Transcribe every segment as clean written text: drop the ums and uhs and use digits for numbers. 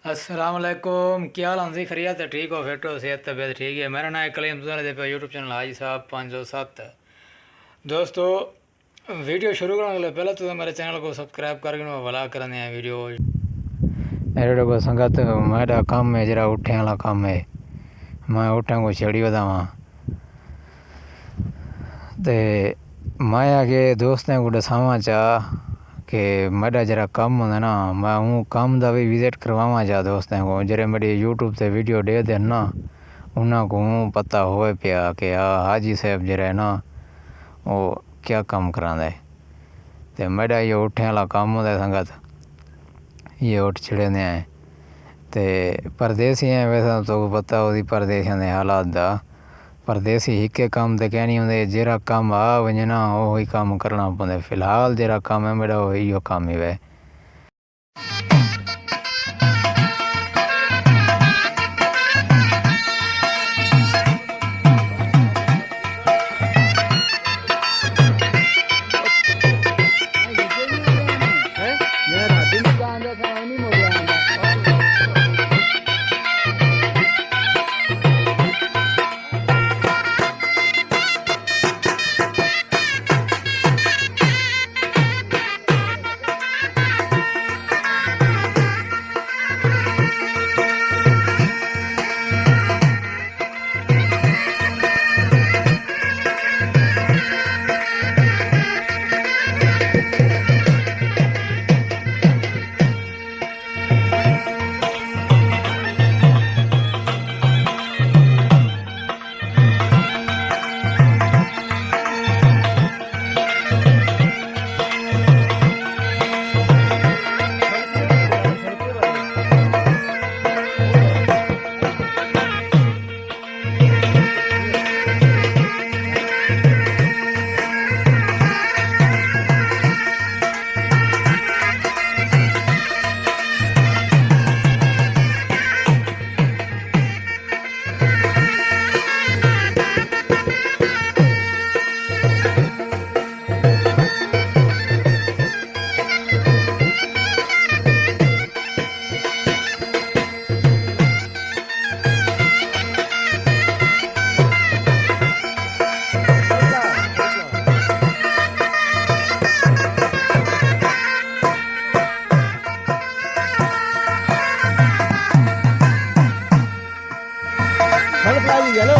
अस्सलाम वालेकुम। क्या हाल हैं जी? खैरियत है? ठीक हो? फिट हो? सेहत तबीयत ठीक है? मेरा नाम है कलीम तुझे पे यूट्यूब चैनल हाजी साहब 507। दोस्तों, वीडियो शुरू करने के पहले तो मेरे चैनल को सब्सक्राइब करके भला करने हैं वीडियो एडो को संगत मेरा काम है जरा उठे वाला काम है। मैं उठा को छड़ी बतावा ते मैं आगे दोस्तों को दसावा चाह कि मेरा जरा कम होंगे ना, मैं हूँ काम का भी विजिट करवावा चाह दोस्तों को। जरे मेरी यूट्यूब से वीडियो दे देन ना, उन्होंने को पता होए पिया कि हाजी साहब जरा है ना वो क्या काम करांदे। तो मेरा ये उठने वाला काम होता संगत, ये उठ छिड़े ने हैं तो परदेसी हैं। वैसे तो पता होती परदेसियों के हालात का। परदेसी एक काम तो कह नहीं होंगे, जरा काम आ वजे ना वही काम करना पौंदा। फिलहाल जरा काम है मेरा वही काम ही है। हेलो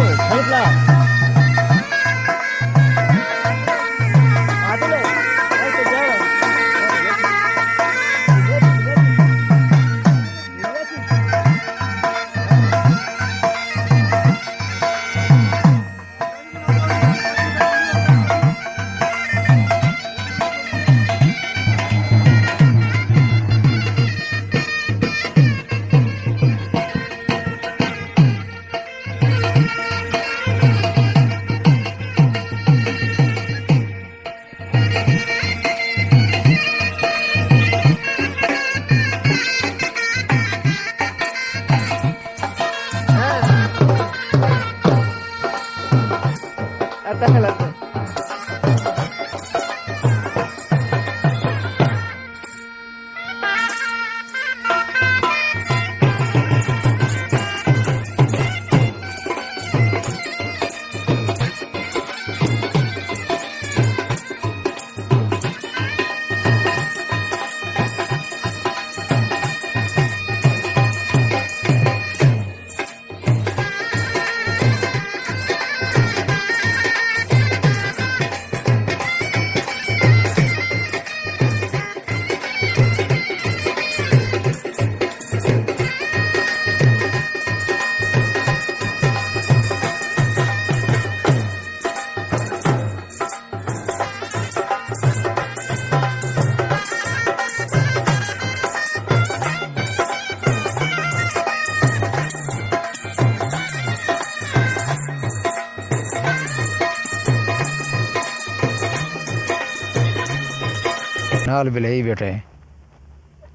नाल भी ही बैठे।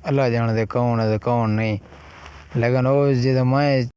अल्लाह जाने दे कौन है कौन नहीं, लेकिन वो जो मैं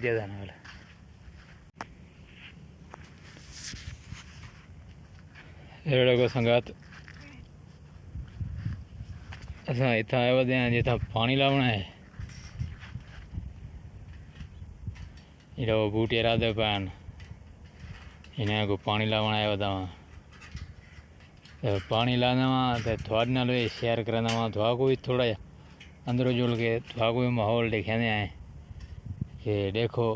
मजे दे नाल। एड़ा को संगत असां इत्थां आए वधे हैं जित्थां पानी लावना है। जेह्ड़ा वो बूटे राधे पैन इन्हें को पानी लावना आया वधा तो पानी लाना वहाँ तो थोड़े नाल शेयर करना वहाँ थोड़ा कोई थोड़ा अंदरों जुल के थोड़ा कोई माहौल दिखाने आए कि देखो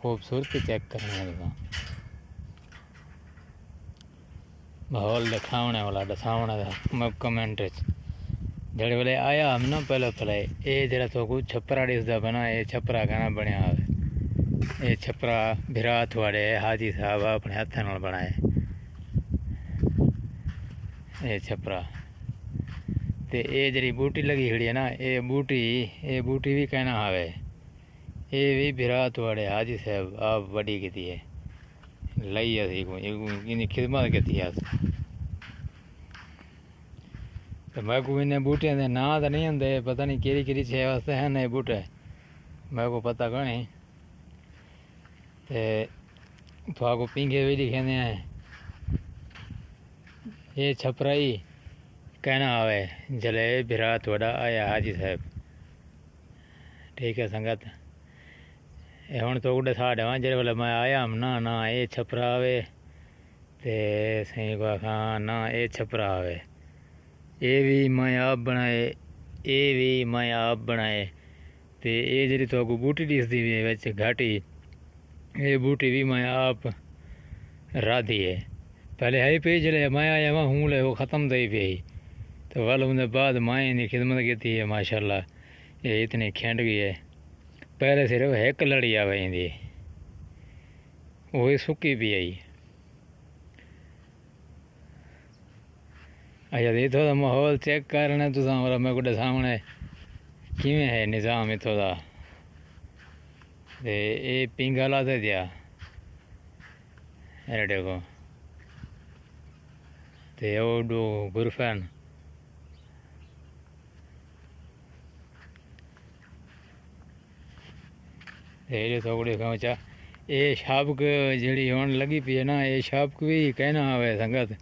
खूबसूरती चेक करने वाला माहौल दिखाने वाला दसावने मैं कमेंट जड़े वेले आया हम ना पहले ये जरा तो कुछ छपरा दिसदा बना ये छपरा कहना बनया ये छपरा बिरा थोड़े हाजी साहब अपने हत्थों नाल बनाए ये छपरा ते ये जरी बूटी लगी खड़ी है ना ये बूटी भी कहना आवे ये भी बिरा थोड़े हाजी साहब आप बड़ी की है लई असी इनकी खिदमत की तो मैं को इन्हें बूटियां के नाँ तो नहीं होंगे पता नहीं केड़ी शे वास्ते हैं ये बूटे मैं को पता कोई नहीं तो थोड़ा को पिंगे भी लिखे हैं ये छपराई कहना आवे जले बिरा थोड़ा आया हाजी साहब ठीक है संगत ये हूँ तो उड़े साढ़े वहाँ जे वेले मैं आया हम ना ये छपरा आवे ते सही को आखा ना ये छपरा आवे ये भी मैं आप बनाए ये भी मैं आप बनाए तो ये जी तो बूटी दिसदी भी है घाटी ये बूटी भी मैं आप राधी है पहले है पे जले मैं आया वहाँ हूँ ले वो ख़त्म थी पे तो वाल उनके बाद माए की खिदमत की है माशाल्लाह ये इतनी खेंड गई है पहले सिर्फ एक लड़ी आ वही वही सुक्की भी आई। अच्छा इतों का माहौल चेक करना तुसा वाला मैं को सामने किमें है निज़ाम इतों का ये पिंगा लाते दिया एडे को ते वो दो गुरफैन ये थोड़ी पहुँचा ये शाबक जी होने लगी पी है ना ये शाबक भी कहना आवे संगत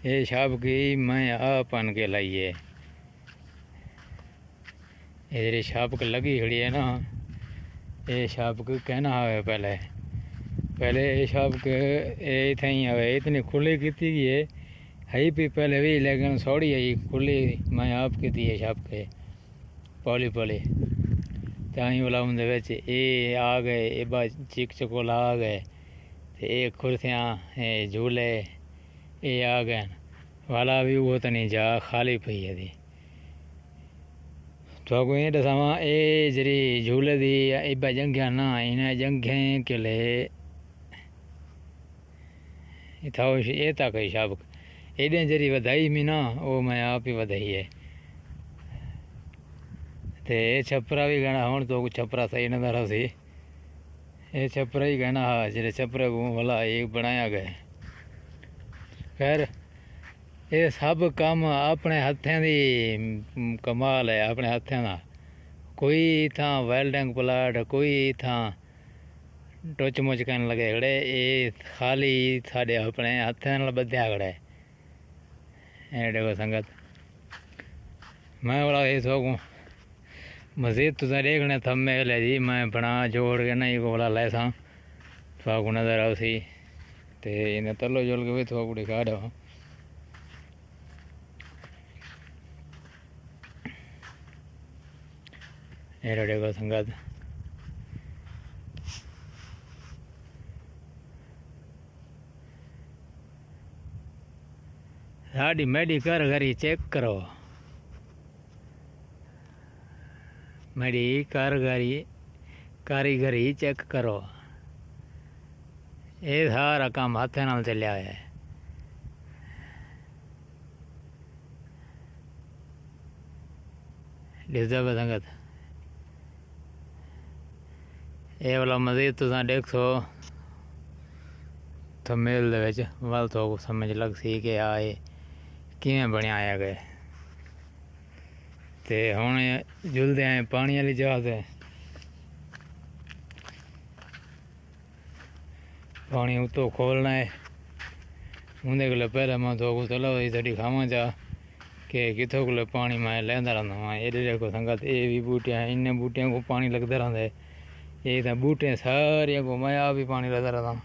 ये शाबक ही मैं आपन के लाइए ये जी शाबक लगी खड़ी है ना ये शाबक कहना आवे पहले ये शाबक ये इतना ही आवे इतनी खुली की है भी पहले भी लेकिन सौड़ी आई खुली मैं आपकी थी शाबक पौली ताई वाला उनके ये आ गए ये बस चिक चकोला आ गए तो ये कुर्सियाँ झूले ये आ गए वाला भी वो तो नहीं जा खाली पई है दी तो को ये दसावा ये जरी झूले दी इबा जंघिया ना इन्हें जंघे के लिए था ये था कई शाबक एडे जरी वधाई मी ना वो मैं आप ही वधाई है तो ये छपरा भी कहना हूँ तो छपरा सही नजर सी ये छपरा ही कहना हाँ जे छपरे को भला एक बनाया गया खैर ये सब काम अपने हथों की कमाल है अपने हथों का कोई इतना वेल्डिंग प्लाट कोई इतना टुच मुच करने लगे खड़े ये खाली साढ़े अपने हथों बध्या खड़े एडे को संगत मैं वाला ये सो मजीद तुझे देखने थम्मे ले जी मैं बना जोड़ के नहीं को बोला लैसा थोड़ा को नजर आओ सी तो इन्हें तलो जोड़ के भी थोड़ा को दिखा दो ये देखो संगत साड़ी मेडी कर घरी चेक करो मेरी कारीगरी चेक करो ये सारा काम हाथ नाल चलिया है डिसदा संगत ये वाला मजीद तुसा देखो तो मेल दे वल तो समझ लग सी कि आए किवें बनया आया गए तो हुण जुलदे आए पानी वाली जगह से पानी उतो खोलना है उनके गले पहले मैं तो चलो थोड़ी खावा चा कि कितों को पानी मैं लेंदा रहंदा वहाँ ये देखो संगत ये भी बूटियाँ इन बूटियाँ को पानी लगता रहता है ये तो बूटे सारिया को मैं आप भी पानी लगता रहता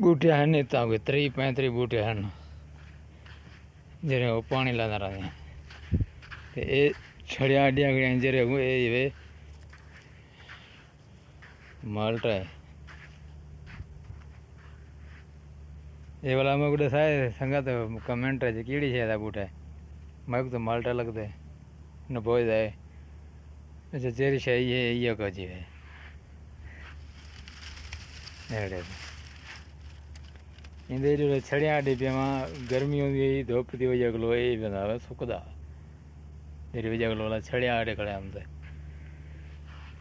बूटियाँ हैं नहीं तो 30-35 बूटे हैं जेरे को पानी लगता रहते हैं ये छड़िया अड्डिया गड़िया जेरे को ये माल्टा है ये वाला मैं गुड़े सारे संगत कमेंट है कीड़ी है बूटे मैं तो माल्टा लगते न बोझ है अच्छा जेरी शाही है ये कजी है इंदे जो छड़िया डिब्बे में गर्मी होती धुप की वजह को ये बना सुकदा मेरी वजह को छड़िया आड़े खड़े हम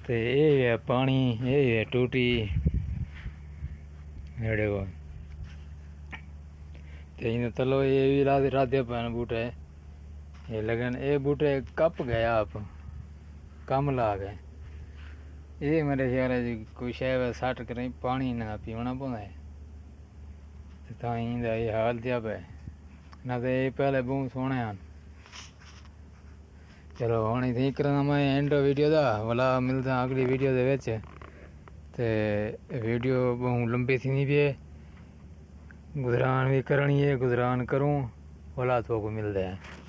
तो ये है पानी ये है टूटी एड़े को तो तलो ये भी राधे पैन बूटे ये लगन ये बूटे कप गए आप कम ला गए ये मेरे ख्याल है कोई शायद सट करें पानी ना पीना पौंदा है तो ये हाल दिया पे ना तो ये पहले बहुत सोने हैं चलो हम इतनी करना मैं एंड वीडियो दा वाला मिलता अगली वीडियो दे विच ते वीडियो बहुत लंबी थी नहीं भी गुजरान भी करनी है गुजरान करूँ वाला तो को मिलता है।